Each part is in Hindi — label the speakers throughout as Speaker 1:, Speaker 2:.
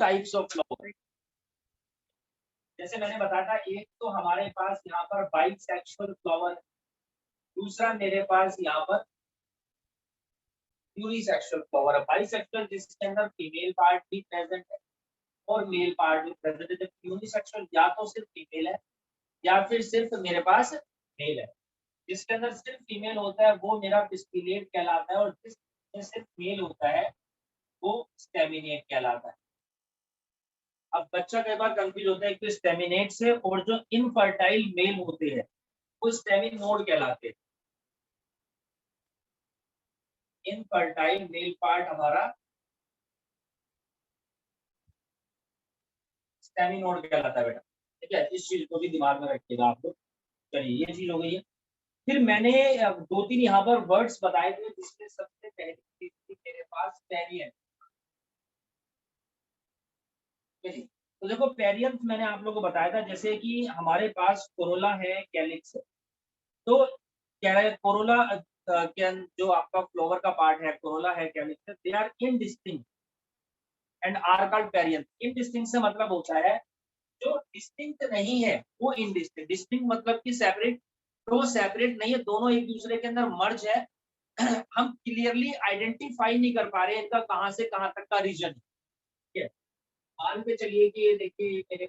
Speaker 1: Types of flower. जैसे मैंने बताया था, एक तो हमारे पास यहाँ पर बाइसेक्सुअल फ्लावर, दूसरा मेरे पास यहाँ पर यूनिसेक्सुअल फ्लावर है। बाइसेक्सुअल जिसके अंदर फीमेल पार्ट भी प्रेजेंट है और मेल पार्ट भी प्रेजेंट है। जब यूनिसेक्सुअल या तो सिर्फ फीमेल है या फिर सिर्फ मेरे पास मेल है। जिसके अंदर सिर्फ फीमेल होता है वो मेरा पिस्टिलेट कहलाता है, और जिसमें सिर्फ मेल होता है वो स्टेमिनेट कहलाता है। अब बच्चा कई बार कंफ्यूज होता है कि स्टेमिनेट से, और जो इनफर्टाइल मेल होते हैं वो स्टेमिनोड कहलाते हैं। इनफर्टाइल मेल पार्ट हमारा स्टेमिनोड कहलाता है बेटा। ठीक है, इस चीज को भी दिमाग में रखिएगा आप लोग। चलिए, ये चीज हो गई है। फिर मैंने दो तीन यहाँ पर वर्ड्स बताए थे, जिसमें सबसे पहली चीज थी मेरे पास पेरियन। तो देखो, पेरियंस मैंने आप लोगों को बताया था, जैसे कि हमारे पास कोरोला है, कैलिक्स है। तो क्या है, कोरोला के जो आपका फ्लावर का पार्ट है, कोरोला है, कैलिक्स है, they are indistinct and are called perianth. Indistinct से मतलब होता है जो डिस्टिंक्ट नहीं है वो इनडिस्टिंक्ट। डिस्टिंक्ट मतलब कि सेपरेट, तो वो सेपरेट नहीं है, दोनों एक दूसरे के अंदर मर्ज है। हम क्लियरली आइडेंटिफाई नहीं कर पा रहे इनका कहां से कहां तक का रीजन है। ठीक है, मान के चलिए कि ये देखिए मेरे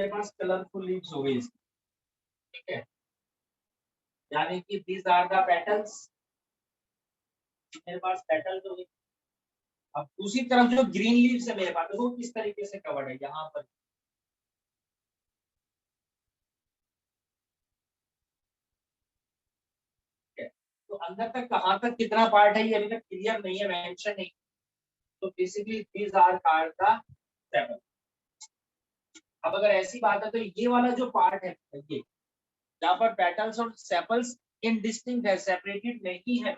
Speaker 1: पास कलरफुल लीव्स हो गई इसकी। ठीक है, यानी कि दीज आर द पेटल्स। मेरे पास पेटल्स हो गई। अब दूसरी तरफ जो ग्रीन लीव्स है मेरे पास, वो किस तरीके से कवर्ड है यहाँ पर। तो अंदर तक कहाँ तक कितना पार्ट है ये अभी तक क्लियर नहीं है, मेंशन नहीं। तो basically these are called the sepal. अब अगर ऐसी बात है तो ये वाला जो पार्ट है, ये जहाँ पर पेटल्स और सेपल्स इनडिस्टिंक्ट है, सेपरेटेड नहीं है,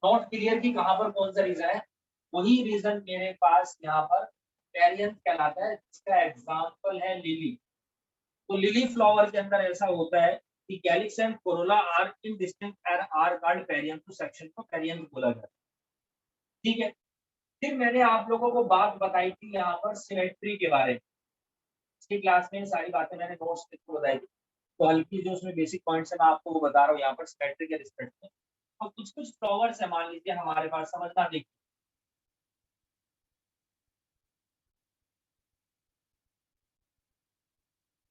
Speaker 1: नॉट क्लियर कि कहाँ पर कौन सा रीजन है, वही रीजन मेरे पास यहाँ पर पेरियंस कहलाता है, जिसका एग्जाम्पल है लिली। तो लिली फ्लावर के अंदर ऐसा होता है कि calyx and corolla are indistinct and are called perianth. तो सेक्शन को पेरियंस बोला जाता है। ठीक है, फिर मैंने आप लोगों को बात बताई थी यहाँ पर सिमेट्री के बारे में। इसकी क्लास में सारी बातें मैंने नोट्स को बताई थी। तो हल्की जो उसमें बेसिक पॉइंट्स है मैं आपको वो बता रहा हूँ यहाँ पर सिमेट्री के रिस्पेक्ट में। और कुछ कुछ फ्लावर्स है, मान लीजिए हमारे पास, समझना देखिए।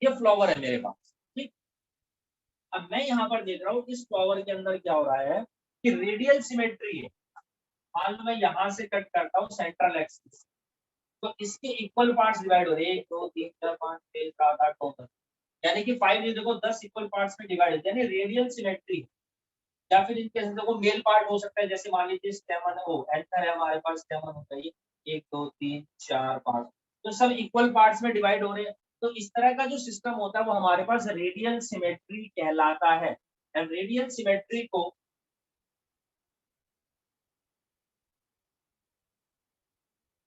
Speaker 1: ये फ्लावर है मेरे पास, ठीक। अब मैं यहाँ पर देख रहा हूँ इस फ्लावर के अंदर क्या हो रहा है कि रेडियल सिमेट्री है। मान लो मैं यहाँ से कट करता हूँ सेंट्रल एक्सिस, तो इसके इक्वल पार्ट्स डिवाइड हो रहे हैं, 1 2 3 4 5 6 7 8 9 10, यानी कि 5, ये देखो 10 इक्वल पार्ट्स में डिवाइड होते हैं, यानी रेडियल सिमेट्री। या फिर इनके अंदर देखो मेल पार्ट हो सकता है, जैसे मान लीजिए स्टेमन हो, एंथर है हमारे पास, स्टेमन होता है, 1 2 3 4 5, तो सब इक्वल पार्ट्स में डिवाइड हो रहे हैं। तो इस तरह का जो सिस्टम होता है वो हमारे पास रेडियल सिमेट्री कहलाता है। एंड रेडियल सिमेट्री को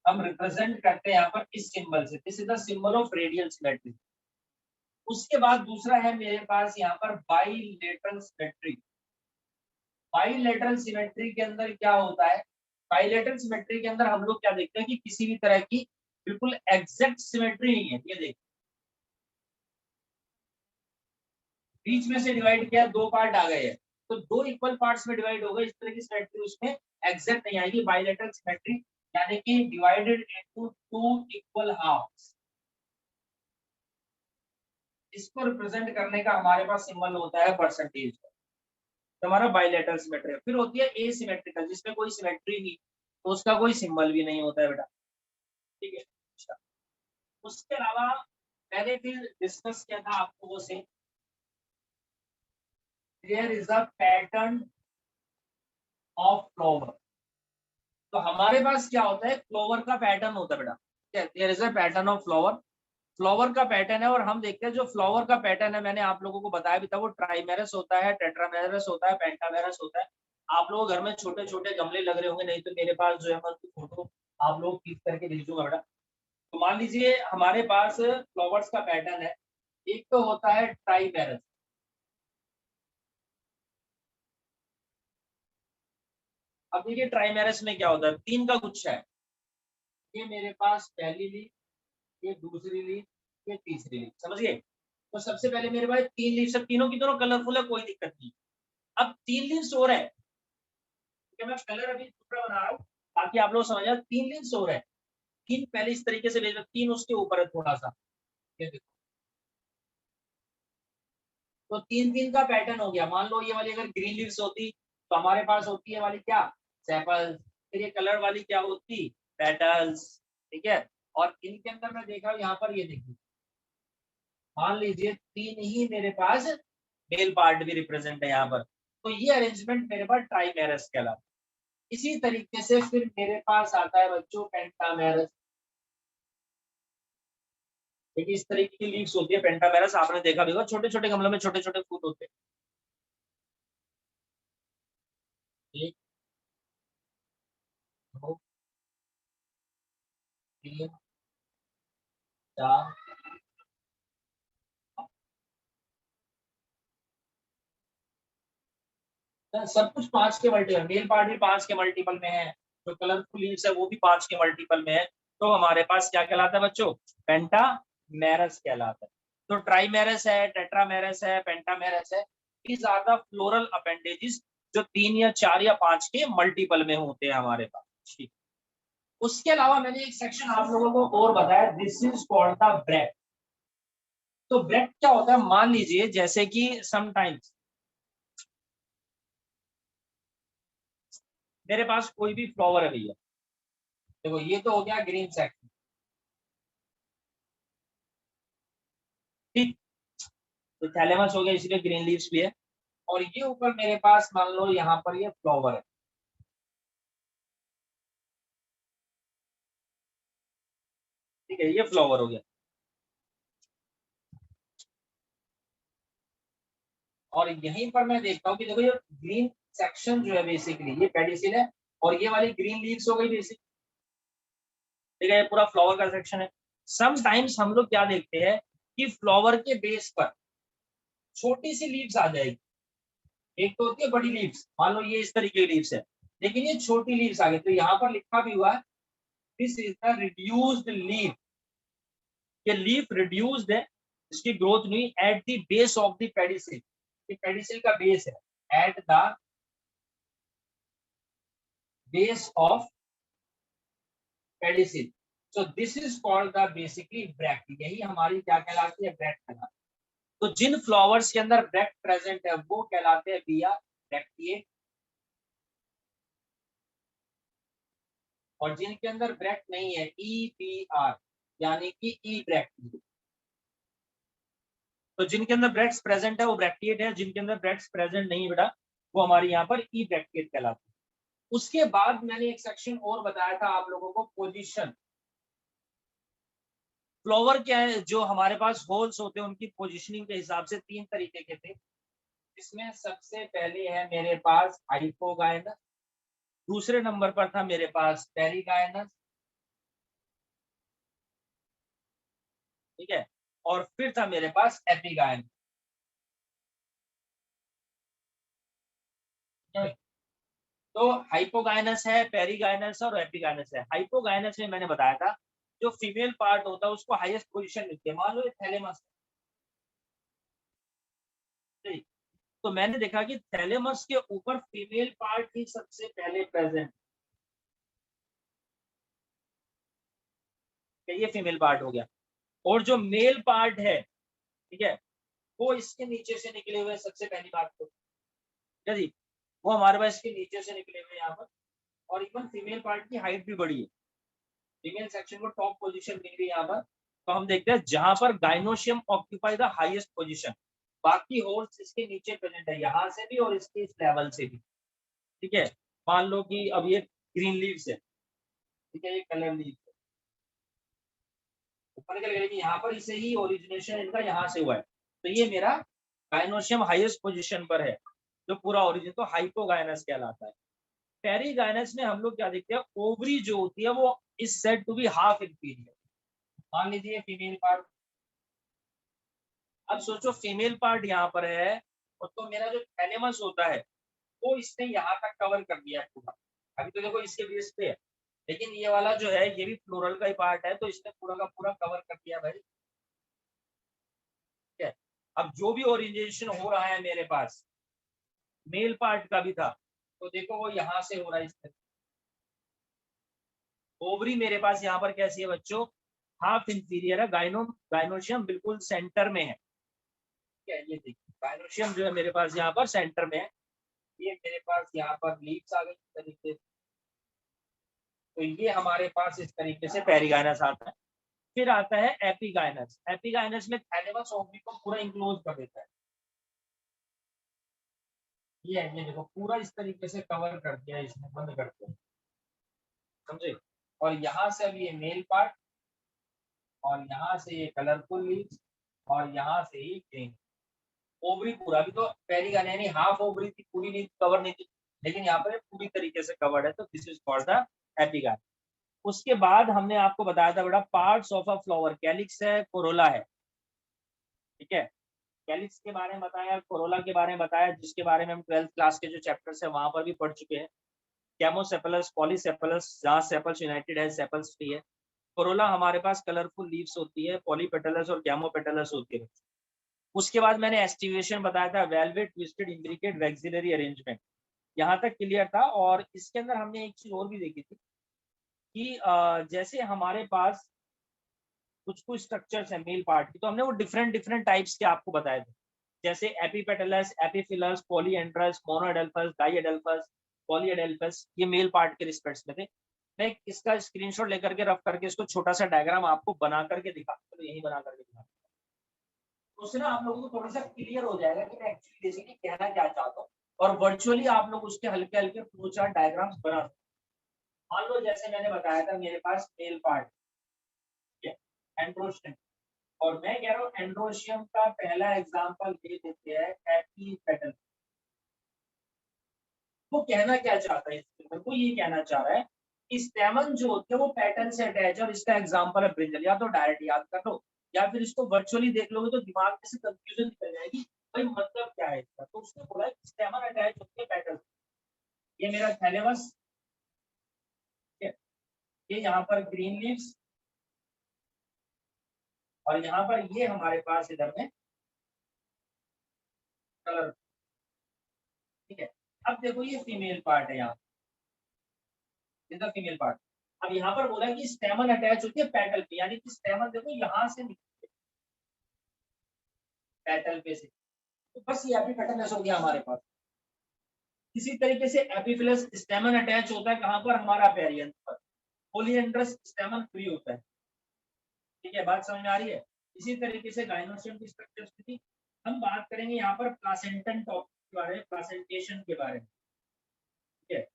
Speaker 1: हम रिप्रेजेंट करते हैं यहाँ पर इस सिंबल से। This is the symbol of radial symmetry. उसके बाद दूसरा है मेरे पास यहाँ पर बाइलेटरल सिमेट्री। बाइलेटरल सिमेट्री के अंदर क्या होता है, बाइलेटरल सिमेट्री के अंदर हम लोग क्या देखते हैं कि किसी भी तरह की बिल्कुल एग्जैक्ट सिमेट्री नहीं है। ये देखिए, बीच में से डिवाइड किया, दो पार्ट आ गए हैं, तो दो इक्वल पार्ट्स में डिवाइड हो गए, इस तरह की सिमेट्री उसमें एग्जैक्ट नहीं आएगी। बाइलेटरल सिमेट्री यानी कि divided into two equal halves. इसको रिप्रेजेंट करने का हमारे पास सिंबल होता है परसेंटेज। तो हमारा बाइलेटरल सिमेट्री। फिर होती है एसिमेट्रिकल, जिसमें कोई सिमेट्री नहीं, तो उसका कोई सिंबल भी नहीं होता है बेटा। ठीक है, अच्छा। उसके अलावा मैंने फिर डिस्कस किया था आपको वो से, there is a pattern of flower. तो हमारे पास क्या होता है, फ्लावर का पैटर्न होता है बेटा। There is a pattern of flower. Flower का पैटर्न है, और हम देखते हैं जो फ्लावर का पैटर्न है, मैंने आप लोगों को बताया भी था, वो ट्राइमेरस होता है, टेट्रामेरस होता है, पेंटामेरस होता है। आप लोगों के घर में छोटे छोटे गमले लग रहे होंगे, नहीं तो मेरे पास जो है मैं उसकी फोटो आप लोग क्लिक करके भेजूंगा बेटा। तो मान लीजिए हमारे पास फ्लावर्स का पैटर्न है, एक तो होता है ट्राइमेरस। अब देखिए ट्राइमेरस में क्या होता है, 3 का गुच्छा है, ये मेरे पास पहली लीफ, ये दूसरी लीफ, ये तीसरी लीफ, समझिए। तो सबसे पहले मेरे पास 3 लीव्स है, तीनों की दोनों कलरफुल है, कोई दिक्कत नहीं। अब 3 लीव्स हो रहा है, मैं कलर अभी दूसरा बना रहा हूँ ताकि आप लोग समझ जाए। 3 लीव्स हो रहा है, 3 पहले इस तरीके से ले लो, 3 उसके ऊपर है थोड़ा सा, ये देखो। तो 3-3 का पैटर्न हो गया। मान लो ये वाली अगर ग्रीन लीव्स होती तो हमारे पास होती है वाली क्या, सेपल्स, फिर ये कलर वाली क्या होती, पेटल्स, ठीक है। और इनके अंदर मैं देखा हूँ यहाँ पर, ये देखिए मान लीजिए 3 ही मेरे पास मेल पार्ट भी रिप्रेजेंट है यहाँ पर, तो ये अरेंजमेंट मेरे पास ट्राइमेरस कहलाता है। इसी तरीके से फिर मेरे पास आता है बच्चों पेंटामेरस। देखिए इस तरीके की लीव्स होती है पेंटामेरस, आपने देखा भी होगा, छोटे छोटे गमलों में छोटे छोटे फूल होते हैं। एक, दो, तीन, चार, सब कुछ 5 के मल्टीपल, मेल पार्ट भी 5 के मल्टीपल में है, जो कलरफुल लीव्स है वो भी 5 के मल्टीपल में है। तो हमारे पास क्या कहलाता है बच्चों, पेंटामेरस कहलाता है। तो ट्राइमेरस है, टेट्रामेरस है, पेंटामेरस है, these are the floral appendages जो 3 या 4 या 5 के मल्टीपल में होते हैं हमारे पास, ठीक। उसके अलावा मैंने एक सेक्शन आप लोगों को और बताया, this is called the breath. तो ब्रेथ क्या होता है, मान लीजिए जैसे कि समटाइम्स मेरे पास कोई भी फ्लावर है भैया, देखो ये तो हो गया ग्रीन सेक्शन, ठीक। तो थैलेमस हो गया, इसलिए ग्रीन लीव्स भी है। और ये ऊपर मेरे पास मान लो यहाँ पर ये फ्लावर है, ठीक है, ये फ्लावर हो गया। और यहीं पर मैं देखता हूँ कि देखो ये ग्रीन सेक्शन जो है बेसिकली ये पेडिसिल है, और ये वाली ग्रीन लीव्स हो गई बेसिक, ठीक है, ये पूरा फ्लावर का सेक्शन है। समटाइम्स हम लोग क्या देखते हैं कि फ्लावर के बेस पर छोटी सी लीव्स आ जाएगी। एक तो होती है बड़ी लीव्स, मान लो ये इस तरीके की लीव्स है, लेकिन ये छोटी लीव्स आ गई। तो यहाँ पर लिखा भी हुआ है this is the reduced leaf, ये लीफ रिड्यूस्ड है, इसकी ग्रोथ नहीं at the base of the pedicel, ये पेडिसिल का बेस है, at the base of pedicel. So this is called the basically bract, यही हमारी क्या कहलाती है, ब्रैक्ट कहलाती है। तो जिन फ्लावर्स के अंदर ब्रैक्ट प्रेजेंट है वो कहलाते हैं बिया ब्रैक्टिएट, और जिनके अंदर ब्रैक्ट नहीं है ई पी आर, यानी कि ई ब्रैक्टिएट। तो जिनके अंदर ब्रैक्ट्स प्रेजेंट है वो ब्रैक्टिएट है, जिनके अंदर ब्रैक्ट्स प्रेजेंट नहीं बेटा वो हमारे यहाँ पर ई ब्रैक्टिएट कहलाते हैं। उसके बाद मैंने एक सेक्शन और बताया था आप लोगों को, पोजीशन। फ्लावर क्या है, जो हमारे पास होल्स होते हैं उनकी पोजीशनिंग के हिसाब से 3 तरीके के थे। इसमें सबसे पहले है मेरे पास हाइपोगाइनस, दूसरे नंबर पर था मेरे पास पेरिगाइनस, ठीक है, और फिर था मेरे पास एपिगाइनस। तो हाइपोगाइनस है, पेरिगाइनस और एपिगाइनस है। हाइपोगाइनस में मैंने बताया था जो फीमेल पार्ट होता है उसको हाईएस्ट पोजीशन मिलती है, मान लो ये थैलेमस, ठीक। तो मैंने देखा कि थैलेमस के ऊपर फीमेल पार्ट ही सबसे पहले प्रेजेंट है, ये फीमेल पार्ट हो गया। और जो मेल पार्ट है, ठीक है, वो इसके नीचे से निकले हुए सबसे पहली बात तो, ठीक है जी, वो हमारे पास इसके नीचे से निकले हुए यहाँ पर। और इवन फीमेल पार्ट की हाइट भी बड़ी है, फीमेल सेक्शन को टॉप पोजीशन मिल गई यहाँ पर। तो हम देखते हैं जहां पर gynoecium occupy the highest position, बाकी होल्स इसके नीचे प्रेजेंट है, यहाँ से भी और इसके इस लेवल से भी, ठीक है। मान लो कि अब ये ग्रीन लीव्स है, ठीक है, ये कलर लीव्स है, ऊपर निकल गया, यहाँ पर इसे ही ओरिजिनेशन इनका यहाँ से हुआ है। तो ये मेरा गाइनोशियम हाईएस्ट पोजीशन पर है, जो पूरा ओरिजिन, तो हाइपोगाइनस कहलाता है। पेरिगाइनस में हम लोग क्या देखते हैं, ओवरी जो होती है वो is said to be half inferior. मान लीजिए फीमेल पार्ट, अब सोचो फीमेल पार्ट यहाँ पर है, और तो मेरा जो थैलेमस होता है वो इसने यहाँ तक कवर कर दिया पूरा, अभी तो देखो इसके बेस पे है, लेकिन ये वाला जो है ये भी फ्लोरल का ही पार्ट है, तो इसने पूरा का पूरा कवर कर दिया भाई। ठीक है, अब जो भी ओरिजिनेशन हो रहा है मेरे पास मेल पार्ट का भी था, तो देखो वो यहाँ से हो रहा है इस तरह। ओवरी मेरे पास यहाँ पर कैसी है बच्चों, हाफ इंफीरियर है, गाइनोशियम बिल्कुल सेंटर में है। ठीक है, ये देखिए गाइनोशियम जो है मेरे पास यहाँ पर सेंटर में है, ये मेरे पास यहाँ पर लीव्स आ गई इस तरीके से, तो ये हमारे पास इस तरीके से पेरिगाइनस आता है। फिर आता है एपिगाइनस, एपिगाइनस में थैलेमस ओवरी को पूरा इंक्लोज कर देता है, ये देखो पूरा इस तरीके से कवर कर दिया इसने, बंद कर दिया, समझे। और यहाँ से अब ये मेल पार्ट, और यहाँ से ये कलरफुल लीव्स, और यहाँ से ये ग्रीन ओवरी पूरा भी तो पहली गाने यानी हाफ ओवरी थी, पूरी नहीं कवर नहीं थी, लेकिन यहाँ पर पूरी तरीके से कवर्ड है, तो दिस इज कॉल्ड द एपिगाइन। उसके बाद हमने आपको बताया था बेटा parts of a flower, calyx है, कोरोला है। ठीक है, कैलिक्स के बारे में बताया, कोरोला के बारे में बताया, जिसके बारे में हम 12th क्लास के जो चैप्टर्स है वहां पर भी पढ़ चुके हैं। कैमोसेपलस, पॉलीसेपलस, जहाँ सेपल्स यूनाइटेड है, सेपल्स फ्री है। कोरोला हमारे पास कलरफुल लीव्स होती है, पॉलीपेटलस और गैमोपेटलस होती है। उसके बाद मैंने एस्टिवेशन बताया था, velvet, twisted, imbricate, vexillary arrangement, यहाँ तक क्लियर था। और इसके अंदर हमने एक चीज और भी देखी थी कि जैसे हमारे पास कुछ कुछ स्ट्रक्चर्स है मेल पार्ट की, तो हमने वो डिफरेंट डिफरेंट टाइप्स के आपको बताए थे, जैसे एपिपेटलस, एपिफिलस, पॉलीएंड्रस, मोनोएडेल्फस, डाइएडेल्फस, पॉलीएडेल्फस, ये मेल पार्ट के रिस्पेक्ट्स में थे। मैं इसका स्क्रीनशॉट लेकर के रफ करके इसको छोटा सा डायग्राम आपको बना करके दिखा, तो यही बना करके दिखा, तो उससे ना आप लोगों को थोड़ा सा क्लियर हो जाएगा कि मैं एक्चुअली बेसिकली कहना क्या चाहता हूँ, और वर्चुअली आप लोग उसके हल्के हल्के फ्लो चार्ट डायग्राम्स बना सकते हैं। मान लो जैसे मैंने बताया था मेरे पास मेल पार्ट है एंड्रोशियम, और मैं कह रहा हूँ एंड्रोशियम का पहला एग्जांपल दे देते हैं एपिपेटल। वो कहना क्या चाहता है इसमें, वो ये कहना चाह रहा है कि स्टेमन जो होते हैं वो पैटर्न से अटैच है, और इसका एग्जांपल है ब्रिंजल, या तो डायरेक्ट याद कर लो या फिर इसको वर्चुअली देख लोगे तो दिमाग में से कंफ्यूजन निकल जाएगी, भाई मतलब क्या है इसका। तो उसने बोला स्टेमन अटैच होते हैं पैटर्न, ये मेरा थैलेमस, ये यहाँ पर ग्रीन लीव्स, और यहाँ पर ये हमारे पास इधर में कलर। ठीक है, अब देखो ये फीमेल पार्ट है, यहाँ फीमेल पार्ट। अब यहाँ पर बोला कि स्टेमन अटैच होती है पेटल पे, यानी कि स्टेमन देखो यहाँ से निकलती है पेटल पे से, तो बस ये एपिपेटलस हो गया हमारे पास। इसी तरीके से एपिफिलस स्टेमन अटैच होता है कहाँ पर, हमारा पेरियंथ पर। पोलियंड्रस स्टेमन फ्री होता है। ठीक है, बात समझ में आ रही है। इसी तरीके से गाइनोशियम की स्ट्रक्चर स्थिति, हम बात करेंगे यहाँ पर प्लासेंटन टॉपिक के बारे में, प्लासेंटेशन के बारे में। ठीक है,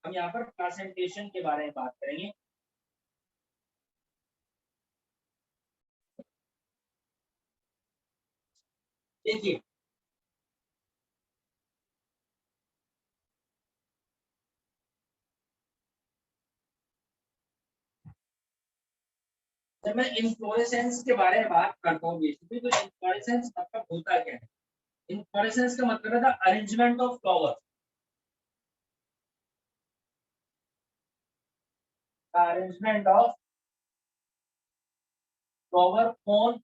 Speaker 1: हम यहाँ पर प्लासेंटेशन के बारे में बात करेंगे। देखिए जब मैं इन्फ्लोरेसेंस के बारे में बात करता हूँ बेसिकली, तो इन्फ्लोरेसेंस मतलब होता क्या है। इन्फ्लोरेसेंस का मतलब है the arrangement of flower, arrangement of flower on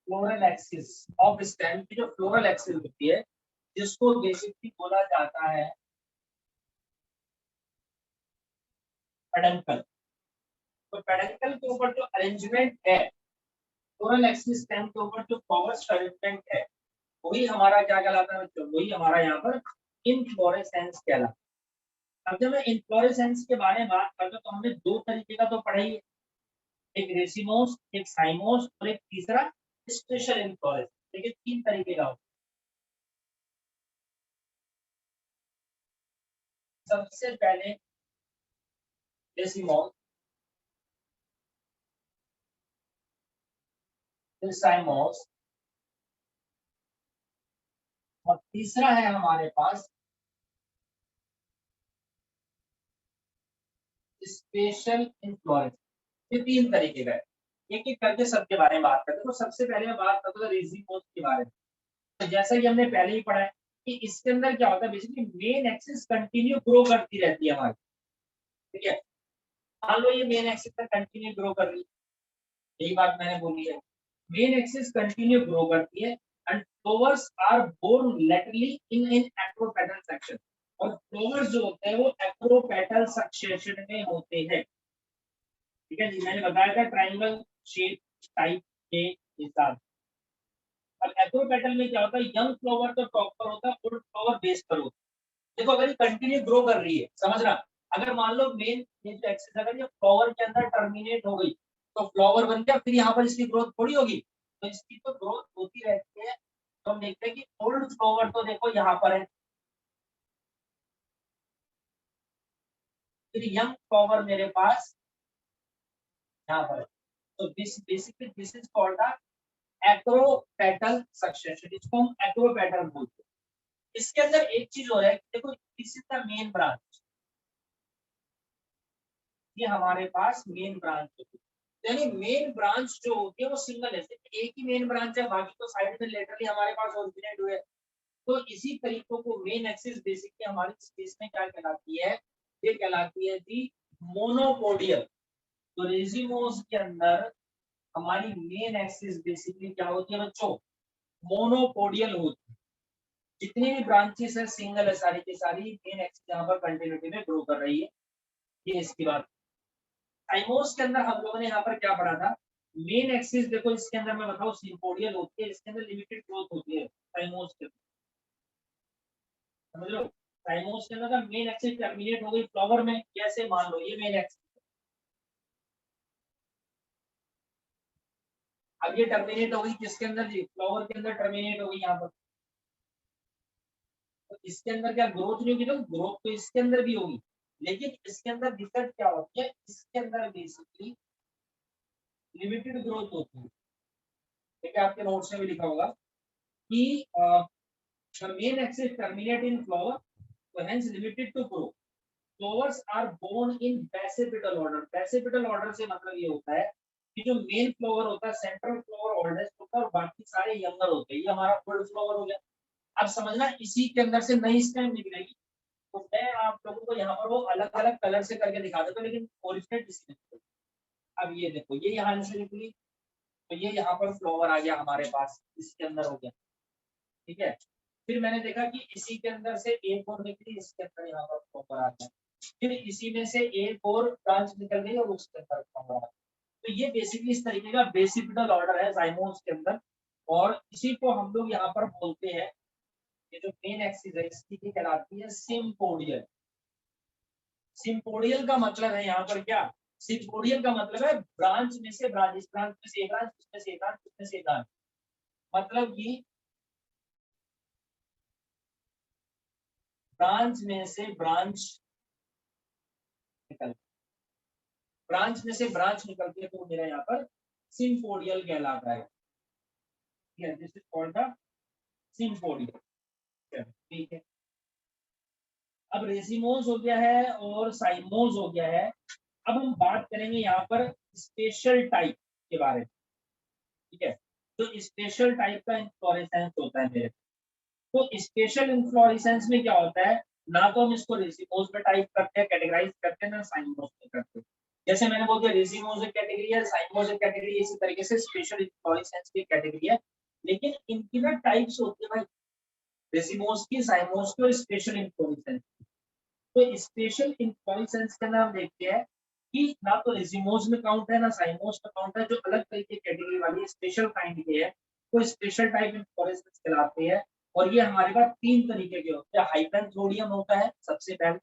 Speaker 1: floral axis of stem की जो फ्लोरल एक्सिस होती है, जिसको बेसिकली बोला जाता है पेडंकल। तो पेडंकल के ऊपर जो अरेंजमेंट है, फ्लोरल एक्सिस स्टेम के ऊपर जो फ्लावर्स का अरेंजमेंट है, वही हमारा क्या कहलाता है बच्चों, वही हमारा यहाँ पर इन्फ्लोरेसेंस कहलाता है। अब जब मैं इन्फ्लोरेसेंस के बारे में बात करता हूँ, तो हमने दो तरीके का तो पढ़ा ही है, एक रेसिमोस, एक साइमोस, और एक तीसरा स्पेशल इन्फ्लोरेसेंस। देखिए तीन तरीके का होता है। सबसे पहले रेसिमोस, फिर साइमोस, और तीसरा है हमारे पास स्पेशल इन्फ्लोरेंस। ये तीन तरीके का है, एक एक करके सबके बारे में बात करते हैं। तो सबसे पहले मैं बात करता हूँ रेसिमोस के बारे में। तो जैसा कि हमने पहले ही पढ़ा है कि इसके अंदर क्या होता है, basically main axis continue grow करती रहती है हमारी, ठीक है। मान लो ये मेन एक्सिस पर कंटिन्यू ग्रो कर रही है, यही बात मैंने बोली है, मेन एक्सिस कंटिन्यू ग्रो करती है and flowers are borne laterally in in acropetal section, और फ्लावर्स जो होते हैं वो एक्रोपेटल सक्सेशन में होते हैं, ठीक है जी। मैंने बताया था ट्रायंगल शेप टाइप के हिसाब। अब एक्रोपेटल में क्या होता है, यंग फ्लावर तो टॉप पर होता है, ओल्ड फ्लावर बेस पर होता है। देखो अगर ये कंटिन्यू ग्रो कर रही है, समझना, अगर मान लो मेन ये जो एक्सिस अगर ये फ्लावर के अंदर टर्मिनेट हो गई तो फ्लावर बन गया, फिर यहाँ पर इसकी ग्रोथ थोड़ी होगी, तो इसकी तो ग्रोथ होती रहती है। तो हम देखते हैं कि ओल्ड फ्लावर तो देखो यहाँ पर है, फिर यंग फ्लावर मेरे पास यहाँ पर है। तो this basically this is called the acropetal succession, इसको हम एक्रोपेटल बोलते हैं। इसके अंदर एक चीज हो रहा है, देखो this is the main branch, ये हमारे पास मेन ब्रांच होती है, यानी मेन ब्रांच जो होती है वो सिंगल है, सिर्फ एक ही मेन ब्रांच है, बाकी तो साइड में लेटरली हमारे पास ओरिजिनेट हुए। तो इसी तरीकों को मेन एक्सिस बेसिकली हमारी स्पेस में क्या कहलाती है, ये कहलाती है जी मोनोपोडियल। तो रेजिमोस के अंदर हमारी मेन एक्सिस बेसिकली क्या होती है बच्चों, मोनोपोडियल होती है। जितनी भी ब्रांचेस है सिंगल है सारी की सारी, मेन एक्सिस यहाँ पर कंटिन्यूटी में ग्रो कर रही है, ये इसकी बात। साइमोस के अंदर हम लोगों ने यहाँ पर क्या पढ़ा था, मेन एक्सिस देखो इसके अंदर मैं बताऊँ सिम्पोडियल होती है, इसके अंदर लिमिटेड ग्रोथ होती है साइमोस के, समझ लो। साइमोस के अंदर मेन एक्सिस टर्मिनेट हो गई फ्लावर में, कैसे, मान लो ये मेन एक्सिस, अब ये टर्मिनेट हो गई किसके अंदर जी, फ्लावर के अंदर टर्मिनेट हो गई यहाँ पर, तो इसके अंदर क्या ग्रोथ नहीं होगी, तो ग्रोथ तो इसके अंदर भी होगी, लेकिन इसके अंदर दिक्कत क्या होती है, इसके अंदर बेसिकली लिमिटेड ग्रोथ होती है, ठीक है। आपके नोट्स में भी लिखा होगा कि the main axis terminate in flower, so hence limited to grow. Flowers are born in basipetal order. Basipetal order से मतलब ये होता है कि जो मेन फ्लावर होता है सेंट्रल फ्लावर ओल्डेस्ट होता है और बाकी सारे यंगर होते हैं, ये हमारा ओल्ड फ्लावर हो गया। अब समझना इसी के अंदर से नई स्टेम निकलेगी, तो मैं आप लोगों को यहाँ पर वो अलग अलग कलर से करके दिखा देता हूँ, लेकिन ओरिजिनल इसी में। अब ये देखो ये यहाँ से निकली, तो ये यहाँ पर फ्लावर आ गया हमारे पास, इसके अंदर हो गया, ठीक है। फिर मैंने देखा कि इसी के अंदर से एक और निकली, इसके अंदर यहाँ पर फ्लावर आ गया, फिर इसी में से एक और ब्रांच निकल गई और उसके अंदर फ्लावर आ गया। तो ये बेसिकली इस तरीके का बेसिपिटल ऑर्डर है जाइमोस के अंदर, और इसी को हम लोग यहाँ पर बोलते हैं, ये जो मेन एक्सिस है इसकी कहलाती है सिम्पोडियल। सिम्पोडियल का मतलब है यहाँ पर क्या, सिम्पोडियल का मतलब है ब्रांच में से ब्रांच, इस ब्रांच में से एक ब्रांच, इसमें से एक ब्रांच, इसमें से एक ब्रांच, मतलब कि ब्रांच में से ब्रांच निकल, ब्रांच में से ब्रांच निकलती है, तो मेरा यहाँ पर सिम्पोडियल कहलाता है, this is called the sympodial, ठीक है। अब रेसिमोस हो गया है और साइमोस हो गया है, अब हम बात करेंगे यहाँ पर स्पेशल टाइप के बारे में, ठीक है। तो स्पेशल टाइप का इन्फ्लोरेसेंस होता है मेरे, तो स्पेशल इन्फ्लोरेसेंस में क्या होता है, ना तो हम इसको रेसिमोस में टाइप करते हैं कैटेगराइज करते हैं, ना साइमोस में करते हैं। जैसे मैंने बोल दिया रेसिमोस एक कैटेगरी है, साइमोस एक कैटेगरी, इसी तरीके से स्पेशल इन्फ्लोरेसेंस की कैटेगरी है, लेकिन इनकी ना टाइप्स होती है भाई, रेसिमोस की, साइमोस की और स्पेशल इन्फ्लोरेसेंस। तो स्पेशल इन्फ्लोरेसेंस के नाम देखते हैं कि ना तो रेसिमोस में काउंट है ना साइमोस में काउंट है, जो अलग तरीके कैटेगरी वाली स्पेशल काइंड के है, तो स्पेशल टाइप इन्फ्लोरेसेंस कहलाते हैं। और ये हमारे पास तीन तरीके के होते हैं, हाइपेंथोडियम होता है सबसे पहले,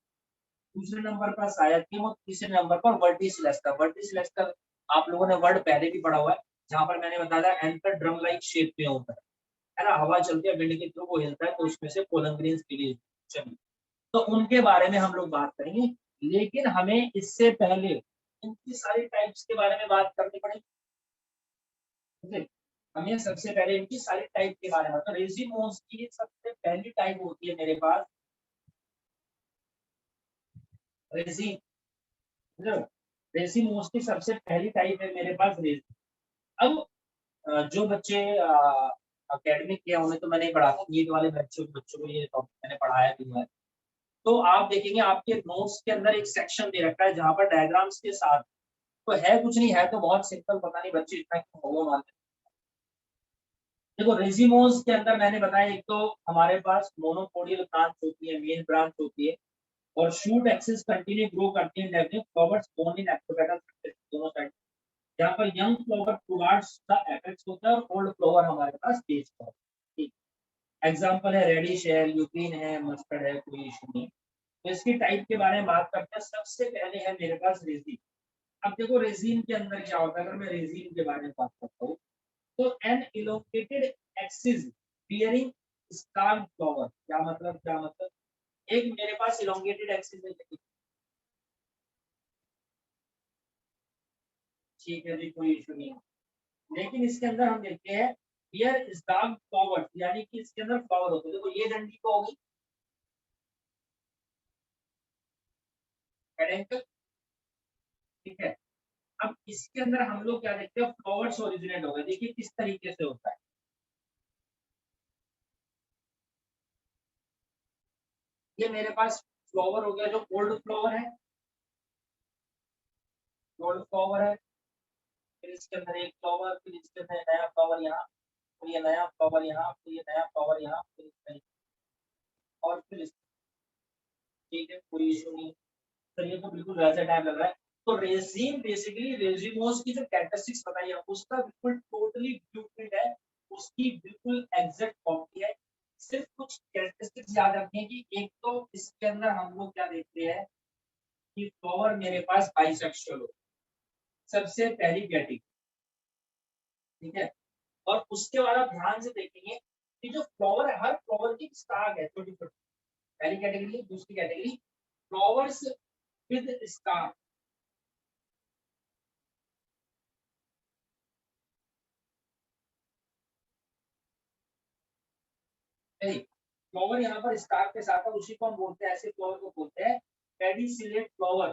Speaker 1: दूसरे नंबर पर सायाथियम और तीसरे नंबर पर वर्टिसिलेस्टर। वर्टिसिलेस्टर आप लोगों ने वर्ड पहले भी पढ़ा हुआ है, जहां पर मैंने बताया एंकर ड्रम लाइक शेप में होता है ना, हवा चलती है विंड के थ्रू वो हिलता है, तो उसमें से पोलन ग्रेन्स रिलीज। चलिए, तो उनके बारे में हम लोग बात करेंगे, लेकिन हमें इससे पहले इनकी सारी टाइप्स के बारे में बात करनी पड़ेगी, ठीक है? हमें सबसे पहले इनकी सारी टाइप के बारे में, तो रेजिमोस की सबसे पहली टाइप होती है मेरे पास रेजिन, रेजिमोस की सबसे पहली टाइप है मेरे पास रेजिन। अब जो बच्चे एकेडमिक किया उन्हें तो मैंने ही पढ़ा था, नीट वाले बच्चों को ये टॉपिक मैंने पढ़ाया भी हुआ है। तो आप देखेंगे आपके नोट्स के अंदर एक सेक्शन दे रखा है जहाँ पर डायग्राम्स के साथ, तो है कुछ नहीं, है तो बहुत सिंपल, पता नहीं बच्चे इतना क्यों होमो मानते हैं। देखो रेजिमोस के अंदर मैंने बताया, एक तो हमारे पास मोनोपोडियल ब्रांच होती है, मेन ब्रांच होती है, और शूट एक्सिस कंटिन्यू ग्रो करती है, डेवलप फ्लावर्स बोन इन एक्टोपेटल दोनों साइड, जहाँ पर young flower towards the apex होता है और ओल्ड फ्लावर हमारे पास बेस पर। ठीक, एग्जांपल है रेडिश है, ल्यूपिन है, मस्टर्ड है, कोई इशू नहीं। तो इसकी टाइप के बारे में बात करते हैं। सबसे पहले है मेरे पास रेजिन। अब देखो रेजिन के अंदर क्या होता है, अगर मैं रेजिन के बारे में बात करता हूँ, तो an elongated axis bearing star flower, क्या मतलब, क्या मतलब, एक मेरे पास इलोंगेटेड एक्सिस है, ठीक है जी, कोई इशू नहीं है, लेकिन इसके अंदर हम देखते हैं हियर इज डार्क फ्लावर, यानी कि इसके अंदर फ्लावर होते हैं। देखो ये डंडी को होगी पेडेंकल, ठीक है। अब इसके अंदर हम लोग क्या देखते हैं, फ्लावर्स ओरिजिनेट हो गए। देखिए किस तरीके से होता है, ये मेरे पास फ्लावर हो गया जो ओल्ड फ्लावर है, ओल्ड फ्लावर है, फिर इसके अंदर एक फ्लावर, फिर इसके अंदर नया फ्लावर यहाँ, फिर ये नया फ्लावर यहाँ, फिर ये नया फ्लावर यहाँ, फिर और फिर ठीक है, कोई इशू नहीं। सर ये तो बिल्कुल वैसा टाइम लग रहा है। तो रेजिन बेसिकली रेजिमोस की जो कैरेक्टरिस्टिक्स बताई है उसका बिल्कुल टोटली ब्लूप्रिंट है, उसकी बिल्कुल एग्जैक्ट कॉपी है। सिर्फ कुछ कैरेक्टरिस्टिक्स याद रखनी है कि एक तो इसके अंदर हम लोग क्या देखते हैं कि फ्लावर मेरे पास बाइसेक्सुअल हो, सबसे पहली कैटेगरी, ठीक है। और उसके बाद आप ध्यान से देखेंगे कि जो फ्लावर है, हर फ्लावर की स्टार है छोटी छोटी, पहली कैटेगरी। दूसरी category flowers with star, flower यहाँ पर स्टार के साथ है, उसी को हम बोलते हैं, ऐसे फ्लावर को बोलते हैं पेडिसिलेट फ्लावर,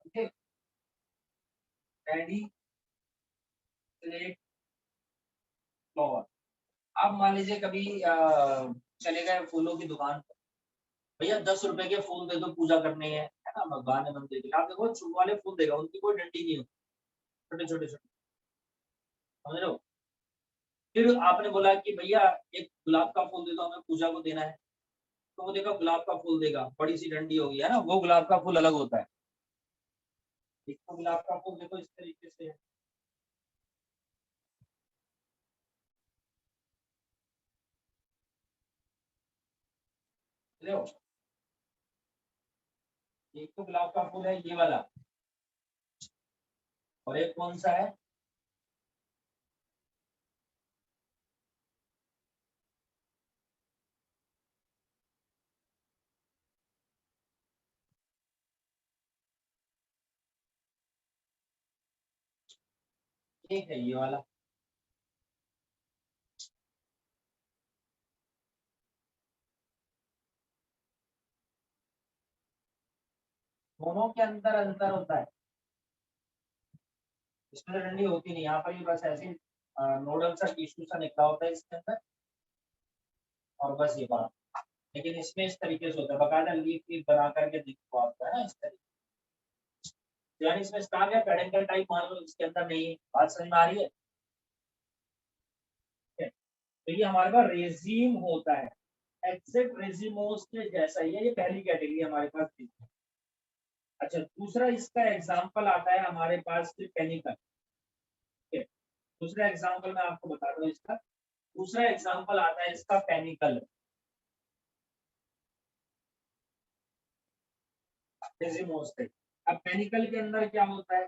Speaker 1: ठीक है, पेडिसिलेट फ्लावर। आप मान लीजिए कभी चले गए फूलों की दुकान पर, भैया 10 रुपए के फूल दे दो, पूजा करनी है ना, भगवान है मंदिर के, आप देखो चुप वाले फूल देगा, उनकी कोई डंडी नहीं होती, छोटे छोटे छोटे, समझ रहे हो। फिर आपने बोला कि भैया एक गुलाब का फूल दे दो, हमें पूजा को देना है, तो वो देखो गुलाब का फूल देगा, बड़ी सी डंडी होगी, है ना, वो गुलाब का फूल अलग होता है। देखो गुलाब का फूल देखो इस तरीके से है, समझ रहे हो। एक तो गुलाब का फूल है ये वाला, और एक कौन सा है, एक है ये वाला। दोनों के अंदर अंतर होता है, इसमें तो डंडी होती नहीं, यहाँ पर भी बस ऐसे नोडल सा टिश्यू सा निकला होता है इसके अंदर, और बस ये बात। लेकिन इसमें इस तरीके से होता है, बकायदा लीफ लीफ बना करके दिखा होता है ना इस तरीके, यानी इसमें स्टार या पेडेंटल टाइप मान लो, इसके अंदर नहीं है। बात समझ में आ रही है, ठीक है? तो ये हमारे पास रेजिम होता है, एक्सेप्ट रेजिमोस के जैसा ही है, ये पहली कैटेगरी हमारे पास थी। अच्छा, दूसरा इसका एग्जाम्पल आता है हमारे पास केमिकल, ठीक है। दूसरा एग्जाम्पल मैं आपको बता दूं इसका, दूसरा एग्जाम्पल आता है इसका पेनिकल, रेजिमोस पे। अब पेनिकल के अंदर क्या होता है,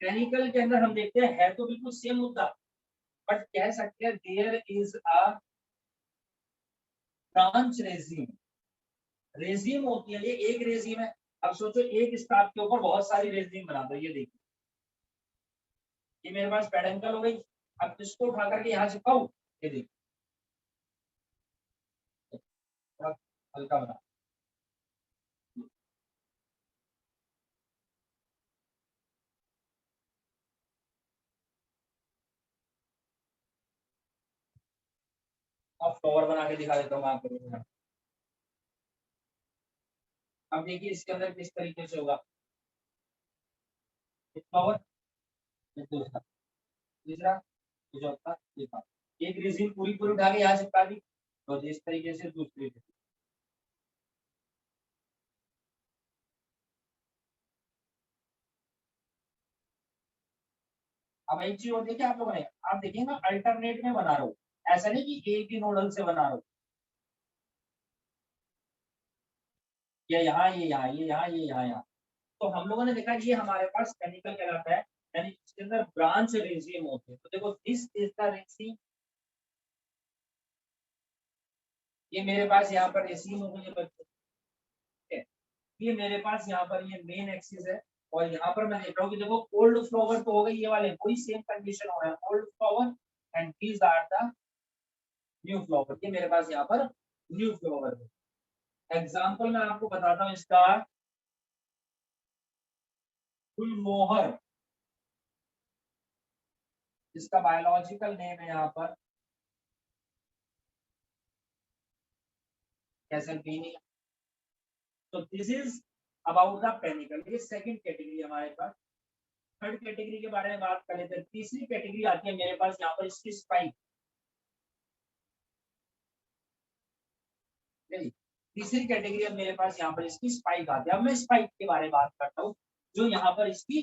Speaker 1: पेनिकल के अंदर हम देखते हैं है तो बिल्कुल सेम मुद्दा, बट कह सकते हैं there is a branch regime. Regime होती है, ये एक रेजिम है। अब सोचो एक स्टाफ के ऊपर बहुत सारी रेजिम बना दो, ये देखिए, ये मेरे पास पेडेंकल हो गई। अब इसको उठा करके यहाँ चिपकाऊ, ये देखिए थोड़ा हल्का बना, अब फ्लावर बना के दिखा देता हूँ मैं आपको। अब देखिए इसके अंदर किस तरीके से होगा, फ्लावर, दूसरा, तीसरा, चौथा, एक रेजिन पूरी पूरी उठा के यहाँ चिपका दी, तो इस तरीके से दूसरी। अब एक चीज और देखिए आप लोगों ने, आप देखिए ना अल्टरनेट में बना रहा हूँ, ऐसा नहीं कि एक ही नोडल से बना रहा हूँ, ये यहाँ, ये यहाँ, ये यहाँ, ये यहाँ। तो हम लोगों ने देखा ये हमारे पास केमिकल कहलाता है, यानी इसके अंदर ब्रांच रेजिम होते हैं। तो देखो दिस इज द रेजिम, ये मेरे पास यहाँ पर रेजिम हो गई है बच्चों, ठीक है। ये मेरे पास यहाँ पर ये मेन एक्सिस है, और यहाँ पर मैं देख रहा हूँ कि देखो ओल्ड फ्लावर तो हो गई, ये वाले वही सेम कंडीशन हो रहा है, old flower and these are the new flower, ये मेरे पास यहाँ पर न्यू फ्लावर है। एग्जाम्पल मैं आपको बताता हूँ इसका, गुलमोहर, इसका बायोलॉजिकल नेम है यहाँ पर कैसलपीनी। तो this is about the panicle, ये सेकंड कैटेगरी हमारे पास। थर्ड कैटेगरी के बारे में बात कर लेते हैं। तीसरी कैटेगरी आती है मेरे पास यहाँ पर इसकी स्पाइक, तीसरी कैटेगरी अब मेरे पास यहाँ पर इसकी स्पाइक आती है। अब मैं स्पाइक के बारे में बात करता हूँ, जो यहाँ पर इसकी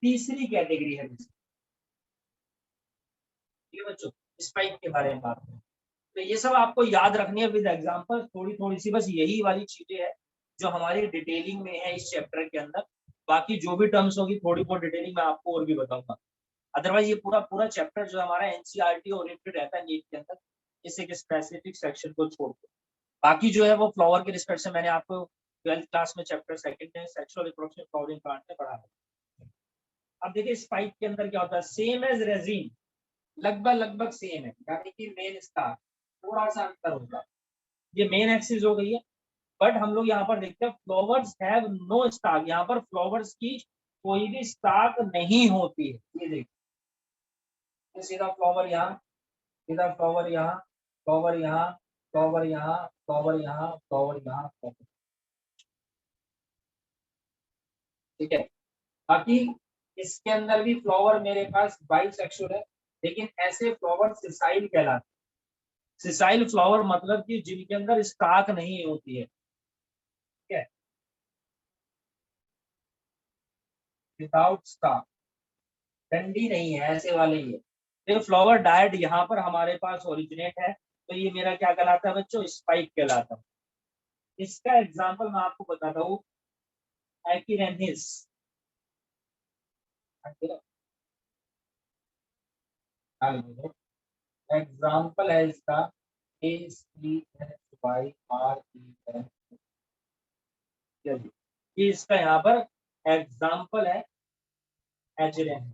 Speaker 1: तीसरी कैटेगरी है। ये बच्चों स्पाइक के बारे में बात करें, तो ये सब आपको याद रखनी है विद एग्जांपल, थोड़ी थोड़ी सी बस यही वाली चीजें है जो हमारी डिटेलिंग में है इस चैप्टर के अंदर। बाकी जो भी टर्म्स होगी थोड़ी बहुत डिटेलिंग में आपको और भी बताऊंगा। अदरवाइज ये पूरा पूरा चैप्टर जो हमारा एनसीईआरटी ओरिएंटेड रहता है नीट के अंदर, इस एक स्पेसिफिक सेक्शन को छोड़ के बाकी जो है वो फ्लावर के रिस्पेक्ट से मैंने आपको 12th क्लास में चैप्टर सेकंड में सेक्सुअल रिप्रोडक्शन फ्लावरिंग प्लांट में पढ़ा है। अब देखिए स्पाइक के अंदर क्या होता है, सेम एज रेजिन, लगभग लगभग सेम है, यानी कि मेन स्टार, थोड़ा सा अंतर होगा। ये मेन एक्सिस हो गई है, बट हम लोग यहाँ पर देखते हैं फ्लावर्स हैव नो स्टाक, यहाँ पर फ्लावर्स की कोई भी स्टाक नहीं होती है। ये देखिए सीधा फ्लावर यहाँ, सीधा फ्लावर यहाँ, फ्लावर यहाँ, फ्लावर यहाँ, फ्लावर यहाँ, फ्लावर यहाँ, फ्लावर, ठीक है। बाकी इसके अंदर भी फ्लावर मेरे पास बाइसेक्सुअल है, लेकिन ऐसे फ्लावर सिसाइल कहलाते हैं। सिसाइल फ्लावर मतलब कि जिनके अंदर स्टाक नहीं होती है, ठीक है, विदाउट स्टाक, डंडी नहीं है, ऐसे वाले ही है। तो फ्लावर डायट यहाँ पर हमारे पास ओरिजिनेट है, तो ये मेरा क्या कहलाता है बच्चों, स्पाइक कहलाता है। इसका एग्जांपल मैं आपको बताता हूँ, एकिरेनिस, एग्जाम्पल है इसका ACSYREN, ये इसका यहाँ पर एग्जाम्पल है एचरेन।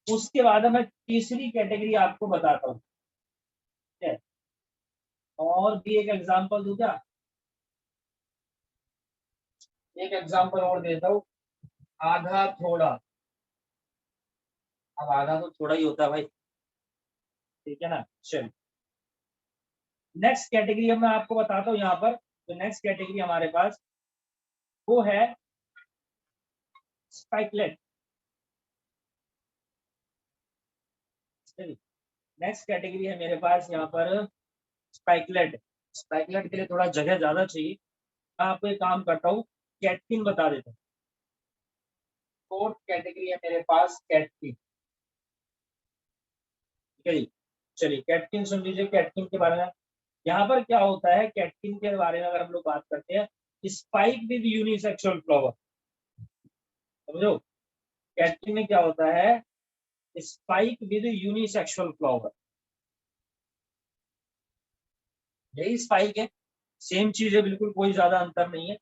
Speaker 1: उसके बाद मैं तीसरी कैटेगरी आपको बताता हूँ, ठीक है, और भी एक एग्जाम्पल दूं क्या, एक एग्जाम्पल और देता हूँ, आधा थोड़ा। अब आधा तो थोड़ा ही होता है भाई, ठीक है ना। चलिए नेक्स्ट कैटेगरी अब मैं आपको बताता हूँ यहाँ पर, तो नेक्स्ट कैटेगरी हमारे पास वो है स्पाइकलेट। नेक्स्ट कैटेगरी है मेरे पास यहाँ पर स्पाइकलेट। स्पाइकलेट के लिए थोड़ा जगह ज्यादा चाहिए, मैं आपको एक काम करता हूँ, कैटकिन बता देता हूँ। फोर्थ कैटेगरी है मेरे पास कैटकिन, ठीक है जी। चलिए कैटकिन सुन लीजिए, कैटकिन के बारे में यहाँ पर क्या होता है, कैटकिन के बारे में अगर हम लोग बात करते हैं, स्पाइक विद यूनिसेक्सुअल फ्लावर, समझो कैटकिन में क्या होता है, स्पाइक विद यूनिसेक्सुअल फ्लावर, यही स्पाइक है, सेम चीज है, बिल्कुल कोई ज्यादा अंतर नहीं है,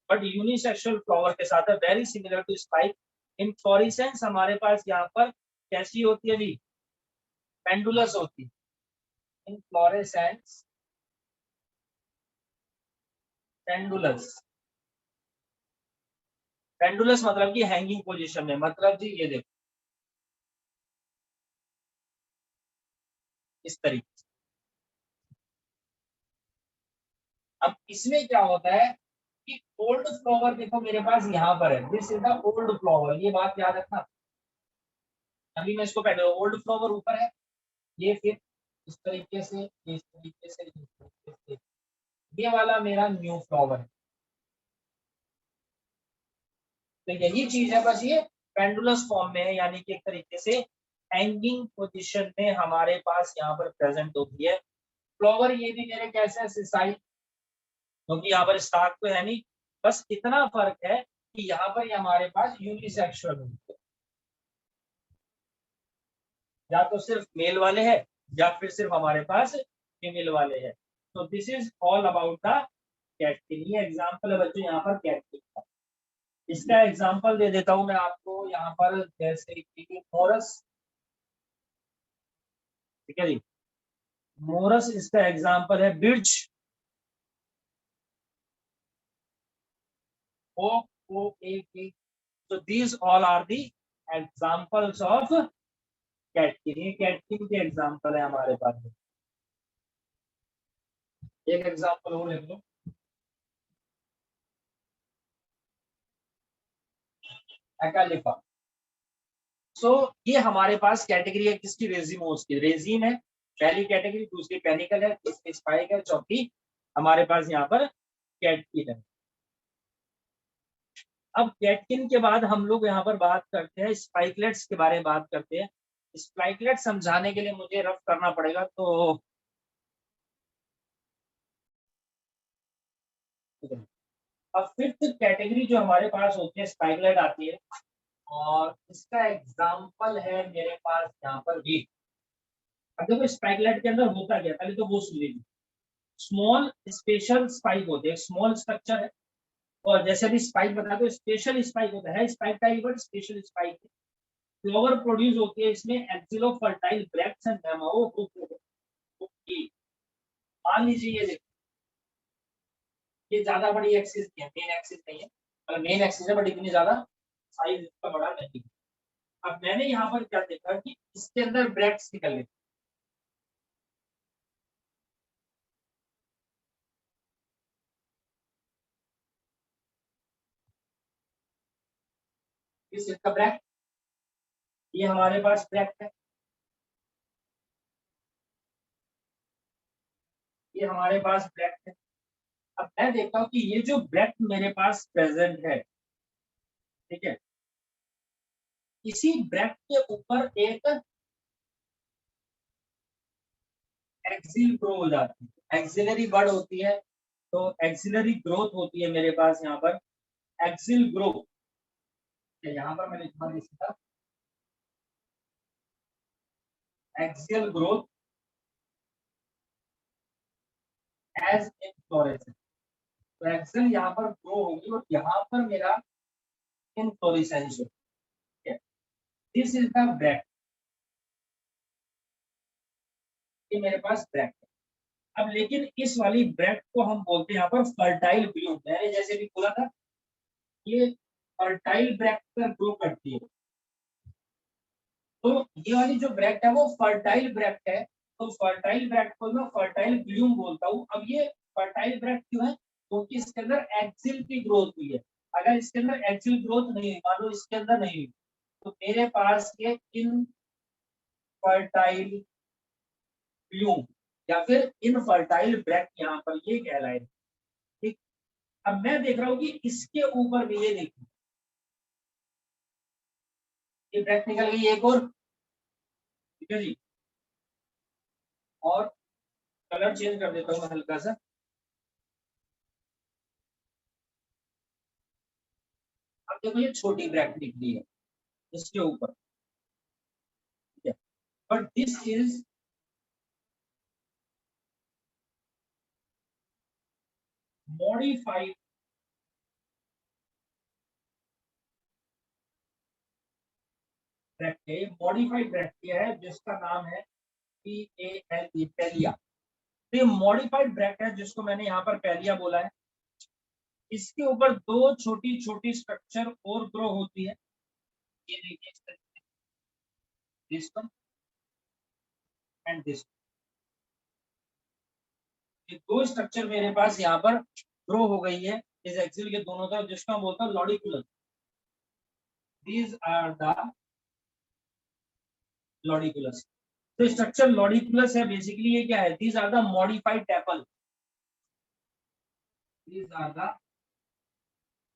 Speaker 1: बट यूनिसेक्सुअल फ्लावर के साथ है, very similar to spike. Inflorescence हमारे पास यहाँ पर कैसी होती है जी, पेंडुलस होती है। इनफ्लोरेसेंस पेंडुलस, पेंडुलस मतलब कि हैंगिंग पोजीशन में, मतलब जी ये देखो इस तरीके से, अब इसमें क्या होता है कि ओल्ड फ्लावर देखो मेरे पास यहाँ पर है, this is the old flower, ये बात याद रखना। अभी मैं इसको पहले ओल्ड फ्लावर ऊपर है, ये फिर इस तरीके से, इस तरीके से, इस तरीके से, ये वाला मेरा न्यू फ्लावर है। तो यही चीज है, बस ये पेंडुलस फॉर्म में है, यानी कि एक तरीके से हैंगिंग पोजीशन में हमारे पास यहाँ पर प्रेजेंट होती है। फ्लावर ये भी मेरे कैसे है सिसाई, क्योंकि यहाँ पर स्टार्क तो है नहीं, बस इतना फर्क है कि यहाँ पर ये हमारे पास यूनिसेक्सुअल होती है, या तो सिर्फ मेल वाले हैं या फिर सिर्फ हमारे पास फीमेल वाले हैं। तो this is all about the catkin. ये एग्जांपल है बच्चों यहाँ पर कैटकिन का। इसका एग्जांपल दे देता हूं मैं आपको यहाँ पर, जैसे कि मोरस, ठीक है जी, मोरस इसका एग्जांपल है, बिर्च, ओक, ओ ए के। So these all are the examples of catkin. ये कैटकिन के एग्जांपल है हमारे पास। एक एग्जांपल और लिख लो, एकालिफा। सो ये हमारे पास कैटेगरी है किसकी, रेजिमोस की। रेजिन है पहली कैटेगरी, दूसरी पेनिकल है, तीसरी स्पाइक है, चौथी हमारे पास यहाँ पर कैटकिन है। अब कैटकिन के बाद हम लोग यहाँ पर बात करते हैं स्पाइकलेट्स के बारे में बात करते हैं। स्पाइकलेट समझाने के लिए मुझे रफ करना पड़ेगा, तो अब फिफ्थ कैटेगरी जो हमारे पास होती है स्पाइकलेट आती है, और इसका एग्जाम्पल है मेरे पास यहाँ पर भी। अब देखो स्पाइकलेट के अंदर होता क्या, पहले तो वो सुन लीजिए। स्मॉल स्पेशल स्पाइक होते हैं, स्मॉल स्ट्रक्चर है, और जैसे भी स्पाइक बता दो स्पेशल स्पाइक होता है, spike type but special spike. Flower produce होती है इसमें एक्सिलो फर्टाइल ब्रैक्ट्स एंड मेमो। मान लीजिए ये देखो, ये ज्यादा बड़ी एक्सिस नहीं है, मेन एक्सिस नहीं है, मतलब मेन एक्सिस है बट इतनी ज्यादा साइज इसका बड़ा नहीं है। अब मैंने यहाँ पर क्या देखा कि इसके अंदर ब्रैक्ट्स निकल गए, इस इसका ब्रैक्ट, ये हमारे पास ब्रैक्ट है, ये हमारे पास ब्रैक्ट है। अब मैं देखता हूँ कि ये जो ब्रैक्ट मेरे पास प्रेजेंट है, ठीक है, इसी ब्रैक्ट के ऊपर एक एक्सिल ग्रो हो जाती है, एक्सिलरी बड होती है, तो एक्सिलरी ग्रोथ होती है मेरे पास यहाँ पर, एक्सिल ग्रो। यहाँ पर मैंने लिखा इसका एक्सियल ग्रोथ एज इनफ्लोरेसेंस। तो एक्सिल यहाँ पर ग्रो होगी और यहाँ पर मेरा इनफ्लोरेसेंस है। दिस इज द ब्रैक्ट, ये मेरे पास ब्रैक्ट है। अब लेकिन इस वाली ब्रैक्ट को हम बोलते हैं यहाँ पर फर्टाइल ब्लूम। मैंने जैसे भी बोला था, ये फर्टाइल ब्रैक्ट पर ग्रो करती है, तो ये वाली जो ब्रैक्ट है वो फर्टाइल ब्रैक्ट है। तो फर्टाइल ब्रैक्ट को मैं फर्टाइल ब्लूम बोलता हूँ। अब ये फर्टाइल ब्रैक्ट क्यों है, क्योंकि तो इसके अंदर एक्सिल की ग्रोथ हुई है। अगर इसके अंदर एक्सिल ग्रोथ नहीं हुई, मान लो इसके अंदर नहीं हुई, तो मेरे पास ये इनफर्टाइल ब्लूम या फिर इनफर्टाइल ब्रैक्ट यहाँ पर ये कहलाए। ठीक, अब मैं देख रहा हूँ कि इसके ऊपर भी ये देखिए, ये ब्रैक्ट निकल गई एक और, ठीक है जी। और कलर चेंज कर देता हूँ मैं हल्का सा। अब देखो ये छोटी ब्रैकेट निकली है इसके ऊपर, ठीक है, but this is modified bracket. Modified bracket है जिसका नाम है PALE, पेलिया। तो ये मॉडिफाइड ब्रैकेट है जिसको मैंने यहाँ पर पेलिया बोला है। इसके ऊपर दो छोटी छोटी स्ट्रक्चर और ग्रो होती है, ये देखिए, दिस वन एंड दिस। ये दो स्ट्रक्चर मेरे पास यहाँ पर ग्रो हो गई है इस एक्सिल के दोनों तरफ, जिसका मैं बोलता हूँ lodicules. These are the lodicules. तो स्ट्रक्चर लॉडिकुलस है बेसिकली। ये क्या है? These are the modified tepal. These are the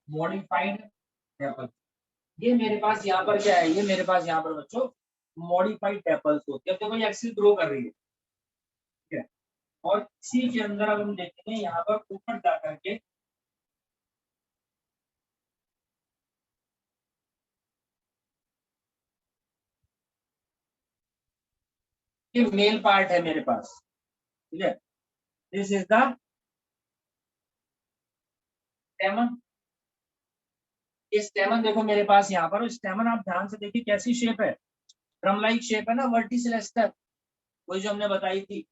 Speaker 1: modified tepal. ये मेरे पास यहाँ पर क्या है? ये मेरे पास यहाँ पर बच्चों मॉडिफाइड टैपल्स होती है। अब देखो ये एक्सिल ग्रो कर रही है, ठीक है। और इसी के अंदर अब हम देखेंगे यहाँ पर ऊपर जाकर के ये मेल पार्ट है मेरे पास, ठीक है। This is the स्टेमन। ये स्टेमन देखो मेरे पास यहाँ पर। स्टेमन आप ध्यान से देखिए कैसी शेप है, ड्रम लाइक शेप है ना, वर्टिसिलेस्टर, वही जो हमने बताई थी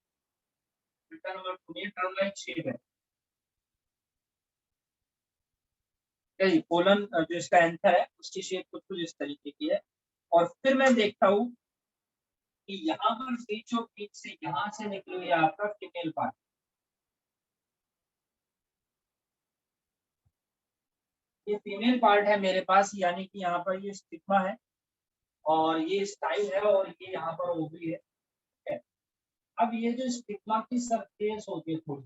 Speaker 1: ड्रम लाइक शेप है। पोलन जो इसका एंथर है उसकी शेप कुछ कुछ इस तरीके की है। और फिर मैं देखता हूँ कि यहाँ पर बीचों बीच से यहाँ से निकली हुई आपका फीमेल पार्ट। ये फीमेल पार्ट है मेरे पास, यानी कि यहाँ पर ये स्टिग्मा है और ये स्टाइल है और ये यहाँ पर ओवरी है, ठीक है। अब ये जो स्टिग्मा की सरफेस होती है थोड़ी,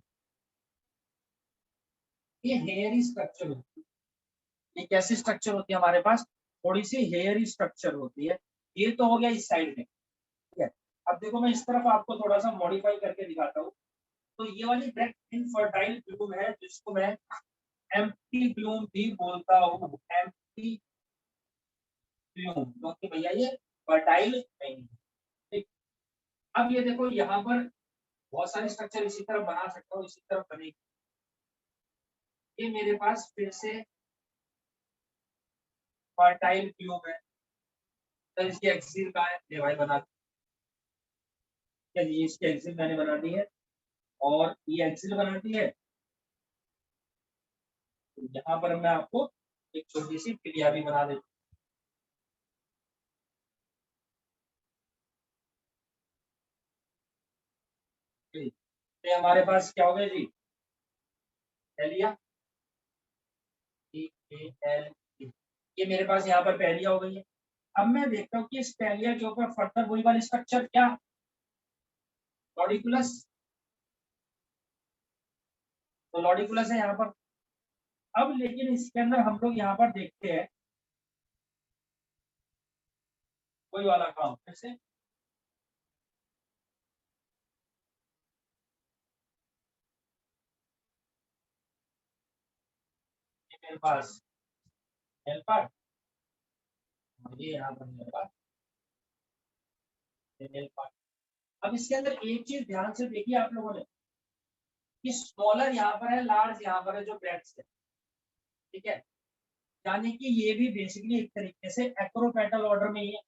Speaker 1: ये हेयरी स्ट्रक्चर होती है। ये कैसी स्ट्रक्चर होती है हमारे पास? थोड़ी सी हेयरी स्ट्रक्चर होती है। ये तो हो गया इस साइड में, ठीक है। अब देखो मैं इस तरफ आपको थोड़ा सा मॉडिफाई करके दिखाता हूँ। तो ये वाली ब्रेथ इनफर्टाइल ब्लूम है, जिसको मैं एम्प्टी ब्लूम भी बोलता हूँ। एम्प्टी ब्लूम, क्योंकि भैया ये फर्टाइल नहीं है, ठीक। अब ये देखो यहाँ पर बहुत सारे स्ट्रक्चर इसी तरफ बना सकता हूँ, इसी तरफ बनेगी। ये मेरे पास फिर से फर्टाइल ब्लूम है। तो इसकी एक्सिल का है, ये भाई बना दिया। इसकी एक्सिल मैंने बना दी है और ये एक्सिल बना दी है। तो यहाँ पर मैं आपको एक छोटी सी क्रिया भी बना देता हूँ। तो हमारे पास क्या हो गया जी? पहलिया, ये मेरे पास यहाँ पर पहलिया हो गई है। अब मैं देखता हूँ कि इस पहलिया के ऊपर फर्दर वही वाली स्ट्रक्चर क्या, लॉडिकुलस। तो लॉडिकुलस है यहाँ पर। अब लेकिन इसके अंदर हम लोग यहाँ पर देखते हैं कोई वाला काम फिर से। मेरे पास हेल्पर, ये यहाँ पर मेरे पास हेल्पर। अब इसके अंदर एक चीज ध्यान से देखिए आप लोगों ने, कि स्मॉलर यहाँ पर है, लार्ज यहाँ पर है, जो ब्रेथ्स है, ठीक है। यानी कि ये भी बेसिकली एक तरीके से एक्रोपेटल ऑर्डर में ही है।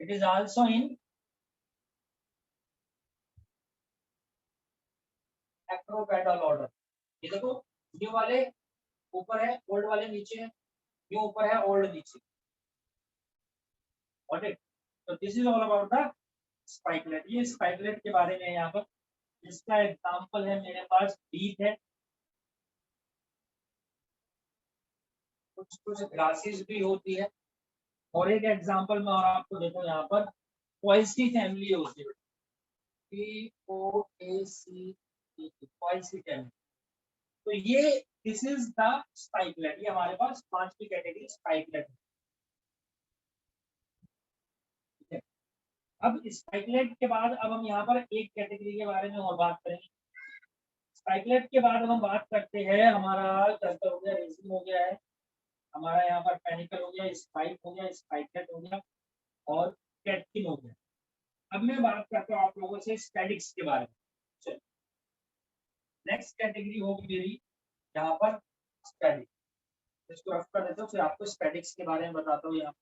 Speaker 1: It is also in acropetal order. ये देखो, न्यू वाले ऊपर है, ओल्ड वाले नीचे है, न्यू ऊपर है, ओल्ड नीचे। Got it? तो this is all about the spikelet. ये स्पाइकलेट के बारे में यहाँ पर इसका एग्जांपल है मेरे पास बीट है, कुछ कुछ ग्रासेस भी होती है। और एक एग्जांपल में और आपको देखो यहाँ पर पॉइसी फैमिली होती है, POAC, पॉइसी फैमिली। तो ये दिस इज द स्पाइकलेट। ये हमारे पास पांचवी कैटेगरी स्पाइकलेट है। अब स्पाइकलेट के बाद अब हम यहाँ पर एक कैटेगरी के बारे में और बात करेंगे। स्पाइकलेट के बाद अब हम बात करते हैं, हमारा चलता हो गया, रेसिंग हो गया है, हमारा यहाँ पर पेनिकल हो गया, स्पाइक हो गया, स्पाइकलेट हो गया और कैटकिन हो गया। अब मैं बात करता हूँ आप लोगों से स्टैटिक्स के बारे में। चलो, नेक्स्ट कैटेगरी होगी मेरी यहाँ पर स्टैटिक। इसको रफ कर देता हूँ, फिर आपको स्टैटिक्स के बारे में बताता हूँ यहाँ।